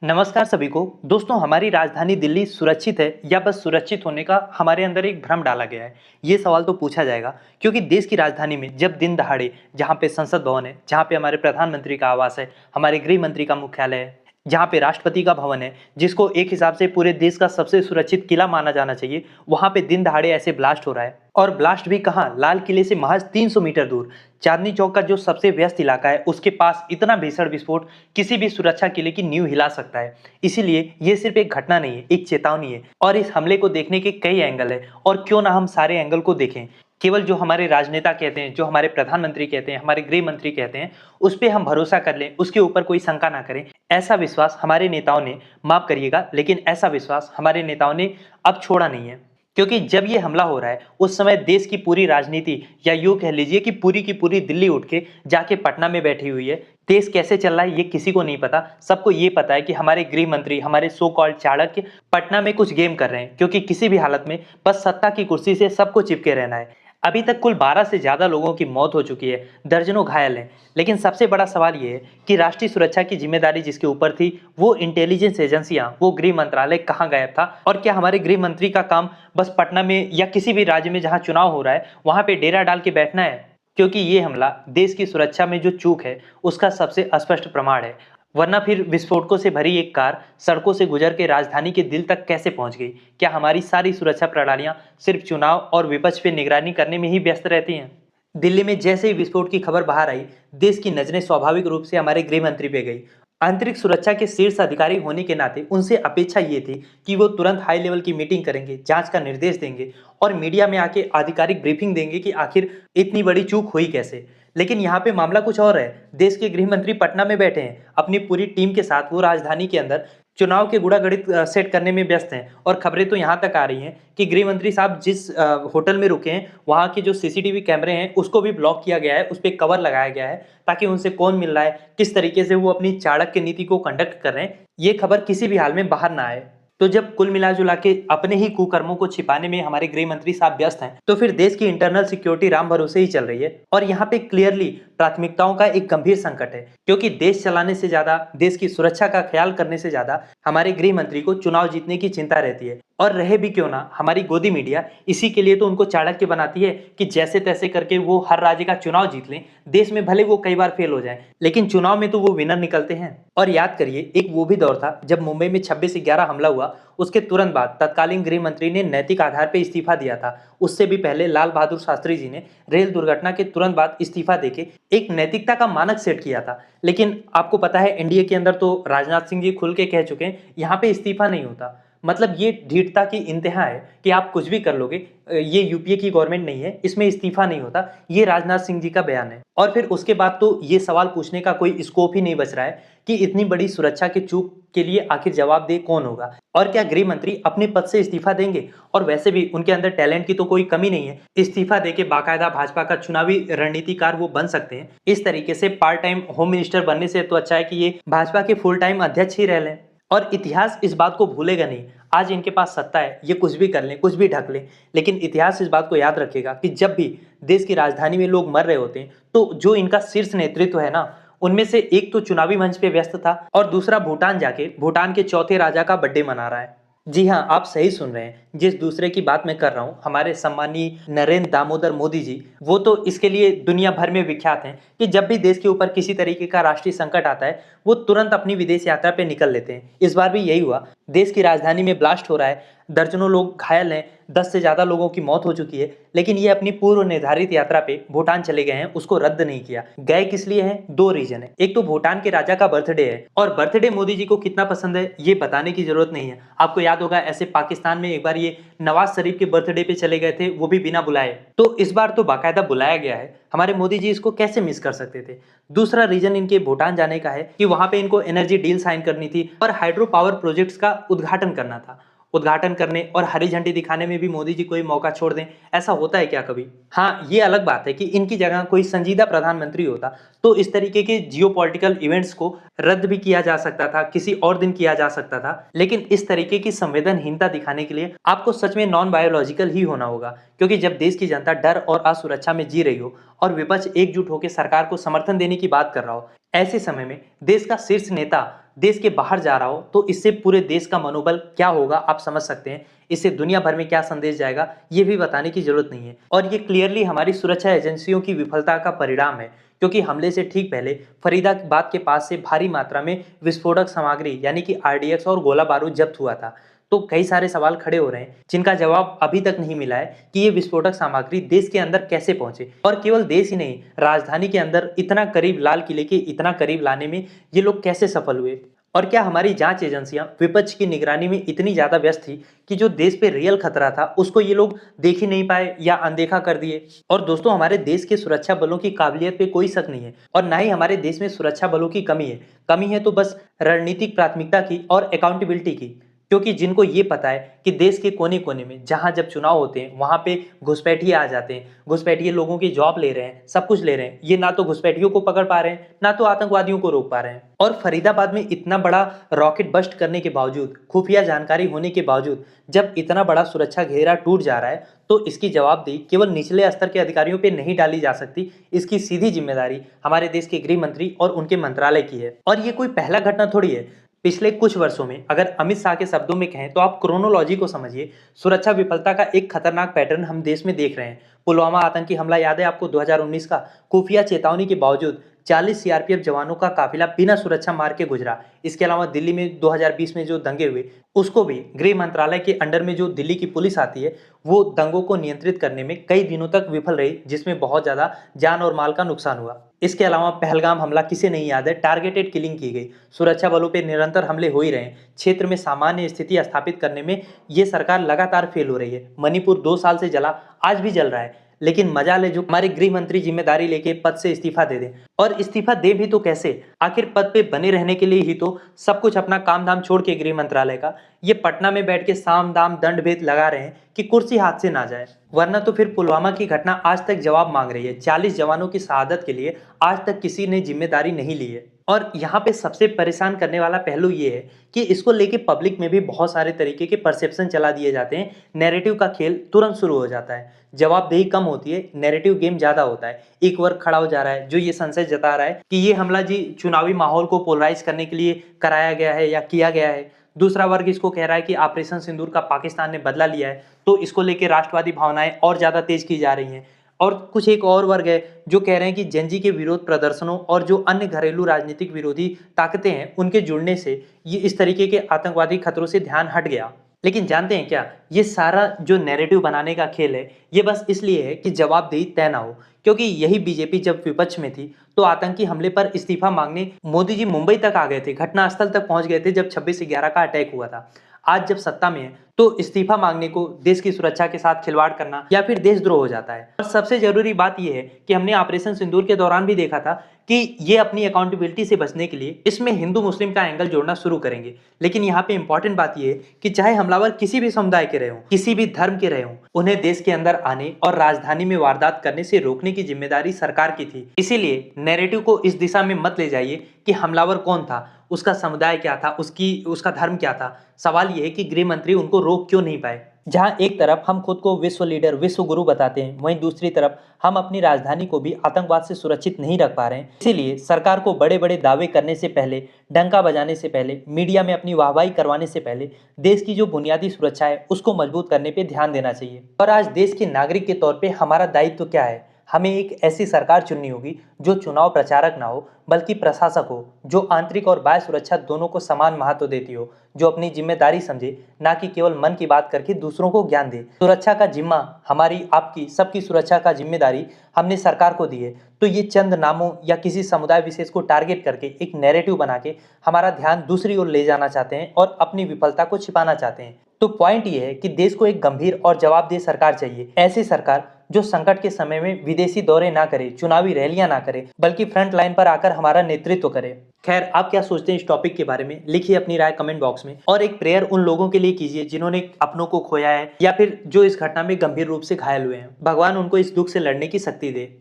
नमस्कार सभी को। दोस्तों, हमारी राजधानी दिल्ली सुरक्षित है या बस सुरक्षित होने का हमारे अंदर एक भ्रम डाला गया है? ये सवाल तो पूछा जाएगा, क्योंकि देश की राजधानी में जब दिन दहाड़े जहाँ पे संसद भवन है, जहाँ पे हमारे प्रधानमंत्री का आवास है, हमारे गृह मंत्री का मुख्यालय है, जहाँ पे राष्ट्रपति का भवन है, जिसको एक हिसाब से पूरे देश का सबसे सुरक्षित किला माना जाना चाहिए, वहाँ पे दिन दहाड़े ऐसे ब्लास्ट हो रहा है। और ब्लास्ट भी कहाँ, लाल किले से महज 300 मीटर दूर चांदनी चौक का जो सबसे व्यस्त इलाका है, उसके पास इतना भीषण विस्फोट किसी भी सुरक्षा किले की नींव हिला सकता है। इसीलिए ये सिर्फ एक घटना नहीं है, एक चेतावनी है। और इस हमले को देखने के कई एंगल है, और क्यों ना हम सारे एंगल को देखें। केवल जो हमारे राजनेता कहते हैं, जो हमारे प्रधानमंत्री कहते हैं, हमारे गृह मंत्री कहते हैं, उस पे हम भरोसा कर लें, उसके ऊपर कोई शंका ना करें। ऐसा विश्वास हमारे नेताओं ने, माफ करिएगा, लेकिन ऐसा विश्वास हमारे नेताओं ने अब छोड़ा नहीं है। क्योंकि जब ये हमला हो रहा है, उस समय देश की पूरी राजनीति, या यूं कह लीजिए कि पूरी की पूरी दिल्ली उठ के जाके पटना में बैठी हुई है। देश कैसे चल रहा है ये किसी को नहीं पता। सबको ये पता है कि हमारे गृह मंत्री, हमारे सो कॉल्ड चाणक्य पटना में कुछ गेम कर रहे हैं, क्योंकि किसी भी हालत में बस सत्ता की कुर्सी से सबको चिपके रहना है। अभी तक कुल 12 से ज्यादा लोगों की मौत हो चुकी है, दर्जनों घायल हैं। लेकिन सबसे बड़ा सवाल ये है कि राष्ट्रीय सुरक्षा की जिम्मेदारी जिसके ऊपर थी, वो इंटेलिजेंस एजेंसियां, वो गृह मंत्रालय कहाँ गायब था? और क्या हमारे गृह मंत्री का काम बस पटना में या किसी भी राज्य में जहां चुनाव हो रहा है वहां पे डेरा डाल के बैठना है? क्योंकि ये हमला देश की सुरक्षा में जो चूक है, उसका सबसे स्पष्ट प्रमाण है। वरना फिर विस्फोटकों से भरी एक कार सड़कों से गुजर के राजधानी के दिल तक कैसे पहुंच गई? क्या हमारी सारी सुरक्षा प्रणालियां सिर्फ चुनाव और विपक्ष पे निगरानी करने में ही व्यस्त रहती हैं? दिल्ली में जैसे ही विस्फोट की खबर बाहर आई, देश की नजरें स्वाभाविक रूप से हमारे गृह मंत्री पे गई। आंतरिक सुरक्षा के शीर्ष अधिकारी होने के नाते उनसे अपेक्षा ये थी कि वो तुरंत हाई लेवल की मीटिंग करेंगे, जांच का निर्देश देंगे और मीडिया में आके आधिकारिक ब्रीफिंग देंगे कि आखिर इतनी बड़ी चूक हुई कैसे। लेकिन यहाँ पे मामला कुछ और है। देश के गृह मंत्री पटना में बैठे हैं, अपनी पूरी टीम के साथ वो राजधानी के अंदर चुनाव के गुड़ा गणित सेट करने में व्यस्त हैं। और खबरें तो यहाँ तक आ रही हैं कि गृह मंत्री साहब जिस होटल में रुके हैं, वहाँ के जो सीसीटीवी कैमरे हैं उसको भी ब्लॉक किया गया है, उस पर कवर लगाया गया है, ताकि उनसे कौन मिल रहा है, किस तरीके से वो अपनी चाणक्य नीति को कंडक्ट कर रहे हैं, ये खबर किसी भी हाल में बाहर ना आए। तो जब कुल मिला जुला के अपने ही कुकर्मों को छिपाने में हमारे गृह मंत्री साहब व्यस्त हैं, तो फिर देश की इंटरनल सिक्योरिटी राम भरोसे ही चल रही है। और यहाँ पे क्लियरली प्राथमिकताओं का एक गंभीर संकट है, क्योंकि देश चलाने से ज्यादा, देश की सुरक्षा का ख्याल करने से ज्यादा हमारे गृह मंत्री को चुनाव जीतने की चिंता रहती है। और रहे भी क्यों ना, हमारी गोदी मीडिया इसी के लिए तो उनको चाणक्य बनाती है कि जैसे तैसे करके वो हर राज्य का चुनाव जीत लें। देश में भले वो कई बार फेल हो जाए, लेकिन चुनाव में तो वो विनर निकलते हैं। और याद करिए, एक वो भी दौर था जब मुंबई में 26/11 हमला हुआ, उसके तुरंत बाद तत्कालीन गृह मंत्री ने नैतिक आधार पर इस्तीफा दिया था। उससे भी पहले लाल बहादुर शास्त्री जी ने रेल दुर्घटना के तुरंत बाद इस्तीफा देके एक नैतिकता का मानक सेट किया था। लेकिन आपको पता है, एनडीए के अंदर तो राजनाथ सिंह जी खुल के कह चुके हैं, यहाँ पे इस्तीफा नहीं होता। मतलब ये ढीठता की इंतहा है कि आप कुछ भी कर लोगे, ये यूपीए की गवर्नमेंट नहीं है, इसमें इस्तीफा नहीं होता। ये राजनाथ सिंह जी का बयान है। और फिर उसके बाद तो ये सवाल पूछने का कोई स्कोप ही नहीं बच रहा है कि इतनी बड़ी सुरक्षा के चूक के लिए आखिर जवाबदेह कौन होगा? और क्या गृह मंत्री अपने पद से इस्तीफा देंगे? और वैसे भी उनके अंदर टैलेंट की तो कोई कमी नहीं है, इस्तीफा देके बाकायदा भाजपा का चुनावी रणनीतिकार वो बन सकते हैं। इस तरीके से पार्ट टाइम होम मिनिस्टर बनने से तो अच्छा है कि ये भाजपा के फुल टाइम अध्यक्ष ही रह लें। और इतिहास इस बात को भूलेगा नहीं। आज इनके पास सत्ता है, ये कुछ भी कर लें, कुछ भी ढक लें, लेकिन इतिहास इस बात को याद रखेगा कि जब भी देश की राजधानी में लोग मर रहे होते हैं, तो जो इनका शीर्ष नेतृत्व है ना, उनमें से एक तो चुनावी मंच पे व्यस्त था, और दूसरा भूटान जाके भूटान के चौथे राजा का बर्थडे मना रहा है। जी हाँ, आप सही सुन रहे हैं, जिस दूसरे की बात मैं कर रहा हूँ, हमारे सम्मानीय नरेंद्र दामोदर मोदी जी, वो तो इसके लिए दुनिया भर में विख्यात हैं कि जब भी देश के ऊपर किसी तरीके का राष्ट्रीय संकट आता है, वो तुरंत अपनी विदेश यात्रा पे निकल लेते हैं। इस बार भी यही हुआ। देश की राजधानी में ब्लास्ट हो रहा है, दर्जनों लोग घायल हैं, 10 से ज्यादा लोगों की मौत हो चुकी है, लेकिन ये अपनी पूर्व निर्धारित यात्रा पे भूटान चले गए हैं, उसको रद्द नहीं किया। गए किस लिए हैं? दो रीजन है। एक तो भूटान के राजा का बर्थडे है, और बर्थडे मोदी जी को कितना पसंद है ये बताने की जरूरत नहीं है। आपको याद होगा, ऐसे पाकिस्तान में एक बार ये नवाज शरीफ के बर्थडे पे चले गए थे, वो भी बिना बुलाए। तो इस बार तो बाकायदा बुलाया गया है। हमारे मोदी जी इसको कैसे मिस कर सकते थे? दूसरा रीजन इनके भूटान जाने का है कि वहां पे इनको एनर्जी डील साइन करनी थी और हाइड्रो पावर प्रोजेक्ट्स का उद्घाटन करना था। उद्घाटन करने और हरी झंडी दिखाने में भी मोदी जी कोई मौका छोड़ दें, ऐसा होता है क्या कभी? हाँ, ये अलग बात है कि इनकी जगह कोई संजीदा प्रधानमंत्री होता तो इस तरीके के जियोपॉलिटिकल इवेंट्स को रद्द भी किया जा सकता था, किसी और दिन किया जा सकता था। लेकिन इस तरीके की संवेदनहीनता दिखाने के लिए आपको सच में नॉन बायोलॉजिकल ही होना होगा, क्योंकि जब देश की जनता डर और असुरक्षा में जी रही हो और विपक्ष एकजुट होकर सरकार को समर्थन देने की बात कर रहा हो, ऐसे समय में देश का शीर्ष नेता देश के बाहर जा रहा हो तो इससे पूरे देश का मनोबल क्या होगा आप समझ सकते हैं। इससे दुनिया भर में क्या संदेश जाएगा ये भी बताने की जरूरत नहीं है। और ये क्लियरली हमारी सुरक्षा एजेंसियों की विफलता का परिणाम है, क्योंकि हमले से ठीक पहले फरीदाबाद के पास से भारी मात्रा में विस्फोटक सामग्री यानी कि आरडीएक्स और गोला बारूद जब्त हुआ था। तो कई सारे सवाल खड़े हो रहे हैं जिनका जवाब अभी तक नहीं मिला है कि ये विस्फोटक सामग्री देश के अंदर कैसे पहुंचे, और केवल देश ही नहीं, राजधानी के अंदर इतना करीब, लाल किले के इतना करीब लाने में ये लोग कैसे सफल हुए। और क्या हमारी जांच एजेंसियां विपक्ष की निगरानी में इतनी ज्यादा व्यस्त थी कि जो देश पे रियल खतरा था उसको ये लोग देख ही नहीं पाए या अनदेखा कर दिए। और दोस्तों, हमारे देश के सुरक्षा बलों की काबिलियत पे कोई शक नहीं है, और ना ही हमारे देश में सुरक्षा बलों की कमी है। कमी है तो बस रणनीतिक प्राथमिकता की और अकाउंटेबिलिटी की। क्योंकि जिनको ये पता है कि देश के कोने कोने में जहां जब चुनाव होते हैं वहां पे घुसपैठिए आ जाते हैं, घुसपैठिए लोगों की जॉब ले रहे हैं, सब कुछ ले रहे हैं, ये ना तो घुसपैठियों को पकड़ पा रहे हैं ना तो आतंकवादियों को रोक पा रहे हैं। और फरीदाबाद में इतना बड़ा रॉकेट बस्ट करने के बावजूद, खुफिया जानकारी होने के बावजूद, जब इतना बड़ा सुरक्षा घेरा टूट जा रहा है तो इसकी जवाबदेही केवल निचले स्तर के अधिकारियों पे नहीं डाली जा सकती। इसकी सीधी जिम्मेदारी हमारे देश के गृह मंत्री और उनके मंत्रालय की है। और ये कोई पहला घटना थोड़ी है। पिछले कुछ वर्षों में अगर अमित शाह के शब्दों में कहें तो आप क्रोनोलॉजी को समझिए। सुरक्षा विफलता का एक खतरनाक पैटर्न हम देश में देख रहे हैं। पुलवामा आतंकी हमला याद है आपको 2019 का? खुफिया चेतावनी के बावजूद 40 सीआरपीएफ जवानों का काफिला बिना सुरक्षा मार के गुजरा। इसके अलावा दिल्ली में 2020 में जो दंगे हुए उसको भी गृह मंत्रालय के अंडर में जो दिल्ली की पुलिस आती है वो दंगों को नियंत्रित करने में कई दिनों तक विफल रही, जिसमें बहुत ज्यादा जान और माल का नुकसान हुआ। इसके अलावा पहलगाम हमला किसे नहीं याद है? टारगेटेड किलिंग की गई। सुरक्षा बलों पर निरंतर हमले हो ही रहे हैं। क्षेत्र में सामान्य स्थिति स्थापित करने में ये सरकार लगातार फेल हो रही है। मणिपुर 2 साल से जला, आज भी जल रहा है, लेकिन मजा ले जो हमारे गृह मंत्री जिम्मेदारी लेके पद से इस्तीफा दे दें। और इस्तीफा दे भी तो कैसे? आखिर पद पे बने रहने के लिए ही तो सब कुछ अपना काम धाम छोड़ के गृह मंत्रालय का ये पटना में बैठ के साम दाम दंड भेद लगा रहे हैं कि कुर्सी हाथ से ना जाए। वरना तो फिर पुलवामा की घटना आज तक जवाब मांग रही है। 40 जवानों की शहादत के लिए आज तक किसी ने जिम्मेदारी नहीं ली है। और यहाँ पे सबसे परेशान करने वाला पहलू ये है कि इसको लेके पब्लिक में भी बहुत सारे तरीके के परसेप्शन चला दिए जाते हैं। नैरेटिव का खेल तुरंत शुरू हो जाता है। जवाबदेही कम होती है, नैरेटिव गेम ज्यादा होता है। एक वर्ग खड़ा हो जा रहा है जो ये संशय जता रहा है कि ये हमला जी चुनावी माहौल को पोलराइज करने के लिए कराया गया है या किया गया है। दूसरा वर्ग इसको कह रहा है कि ऑपरेशन सिंदूर का पाकिस्तान ने बदला लिया है, तो इसको लेके राष्ट्रवादी भावनाएं और ज्यादा तेज की जा रही हैं। और कुछ एक और वर्ग है जो कह रहे हैं कि जेनजी के विरोध प्रदर्शनों और जो अन्य घरेलू राजनीतिक विरोधी ताकतें हैं उनके जुड़ने से ये इस तरीके के आतंकवादी खतरों से ध्यान हट गया। लेकिन जानते हैं क्या, ये सारा जो नैरेटिव बनाने का खेल है ये बस इसलिए है कि जवाबदेही तय ना हो। क्योंकि यही बीजेपी जब विपक्ष में थी तो आतंकी हमले पर इस्तीफा मांगने मोदी जी मुंबई तक आ गए थे, घटनास्थल तक पहुंच गए थे जब 26/11 का अटैक हुआ था। आज जब सत्ता में है तो इस्तीफा मांगने को देश की सुरक्षा के साथ खिलवाड़ करना या फिर देशद्रोह हो जाता है। और सबसे जरूरी बात यह है कि हमने ऑपरेशन सिंदूर के दौरान भी देखा था कि ये अपनी अकाउंटेबिलिटी से बचने के लिए इसमें हिंदू मुस्लिम का एंगल जोड़ना शुरू करेंगे। लेकिन यहाँ पे इंपॉर्टेंट बात यह है कि चाहे हमलावर किसी भी समुदाय के रहे हों, किसी भी धर्म के रहे हों, उन्हें देश के अंदर आने और राजधानी में वारदात करने से रोकने की जिम्मेदारी सरकार की थी। इसीलिए नैरेटिव को इस दिशा में मत ले जाइए कि हमलावर कौन था, उसका समुदाय क्या था, उसका धर्म क्या था। सवाल यह है कि गृह मंत्री उनको रोक क्यों नहीं पाए। जहां एक तरफ हम खुद को विश्व लीडर, विश्व गुरु बताते हैं, वहीं दूसरी तरफ हम अपनी राजधानी को भी आतंकवाद से सुरक्षित नहीं रख पा रहे हैं। इसीलिए सरकार को बड़े बड़े दावे करने से पहले, डंका बजाने से पहले, मीडिया में अपनी वाहवाही करवाने से पहले देश की जो बुनियादी सुरक्षा है उसको मजबूत करने पर ध्यान देना चाहिए। और आज देश के नागरिक के तौर पर हमारा दायित्व क्या है? हमें एक ऐसी सरकार चुननी होगी जो चुनाव प्रचारक ना हो बल्कि प्रशासक हो, जो आंतरिक और बाह्य सुरक्षा दोनों को समान महत्व देती हो, जो अपनी जिम्मेदारी समझे, ना कि केवल मन की बात करके दूसरों को ज्ञान दे। सुरक्षा का जिम्मा हमारी, आपकी, सबकी सुरक्षा का जिम्मेदारी हमने सरकार को दी है। तो ये चंद नामों या किसी समुदाय विशेष को टारगेट करके एक नैरेटिव बना के हमारा ध्यान दूसरी ओर ले जाना चाहते हैं और अपनी विफलता को छिपाना चाहते हैं। तो पॉइंट ये है कि देश को एक गंभीर और जवाबदेह सरकार चाहिए। ऐसी सरकार जो संकट के समय में विदेशी दौरे ना करे, चुनावी रैलियां ना करे, बल्कि फ्रंट लाइन पर आकर हमारा नेतृत्व करे। खैर, आप क्या सोचते हैं इस टॉपिक के बारे में? लिखिए अपनी राय कमेंट बॉक्स में। और एक प्रेयर उन लोगों के लिए कीजिए जिन्होंने अपनों को खोया है या फिर जो इस घटना में गंभीर रूप से घायल हुए हैं। भगवान उनको इस दुख से लड़ने की शक्ति दे।